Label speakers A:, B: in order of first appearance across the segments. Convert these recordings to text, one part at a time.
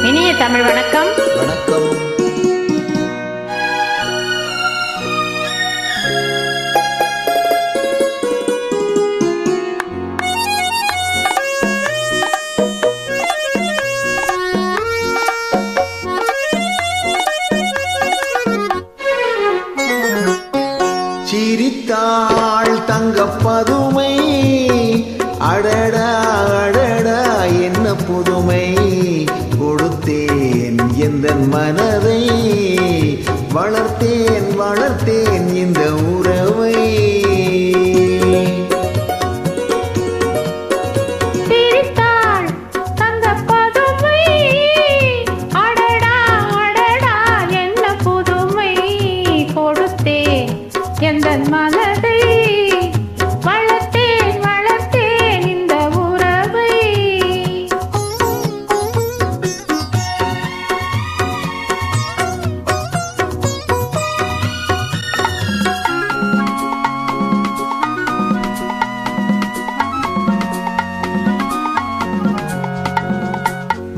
A: இனிய தமிழ் வணக்கம்.
B: வணக்கம். சிரித்தாள் தங்கப்பதுமை, அடடா அடடா என்ன புதுமை, கொடுத்தேன் எந்தன் மனதை, வளர்த்தேன் வளர்த்தேன் இந்த உறவை.
A: எந்தன் மனதை வளர்த்தேன் வளர்த்தேன் இந்த உறவை.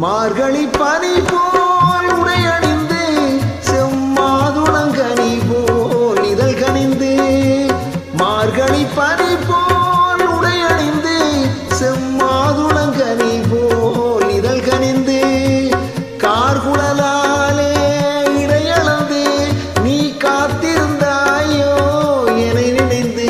B: மார்கழி பனி போல் உடையணிந்து, செம்மாதுளங்கனி போல் இதழ் கனிந்து, மார்கழி பனி போல் உடையணிந்து, செம்மாதுளங்கனி போல் இதழ் கனிந்து, கார்குழலாலே இடையளந்து நீ காத்திருந்தாயோ என்னை நினைந்து.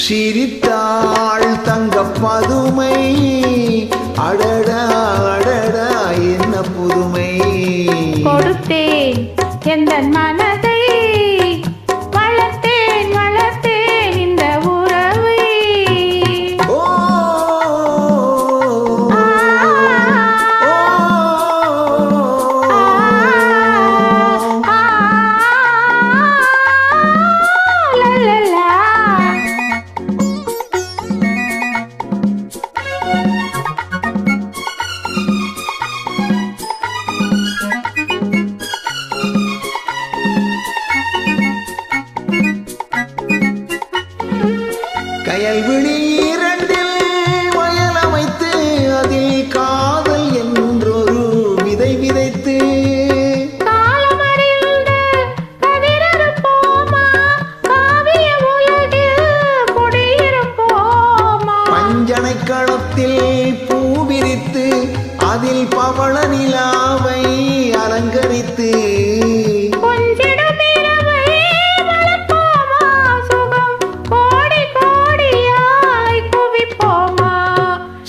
B: சிரித்தாள் தங்கப்பதுமை, அடடா அடடா என்ன புதுமை,
A: கொடுத்தேன் எந்தன் மனதை, வளர்த்தேன் வளர்த்தேன் இந்த உறவை.
B: கயல்விழி இரண்டில் வயல் அமைத்து, அதில் காதல் என்றொரு விதை விதைத்து, பஞ்சனை களத்தில் பூ விரித்து, அதில் பவள நிலாவை அலங்கரித்து,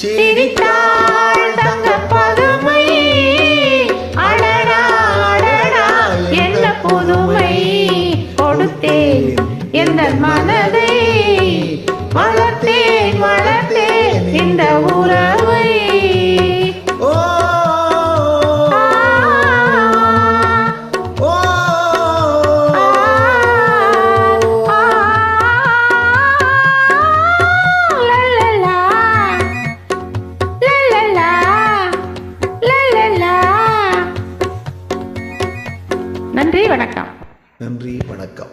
A: சிரித்தாள் தங்கப்பதுமை, அடடா அடடா என்ன புதுமை, கொடுத்தேன் எந்தன் மனதை, வளர்த்தேன் வளர்த்தேன் இந்த உறவை. நன்றி வணக்கம்.
B: நன்றி வணக்கம்.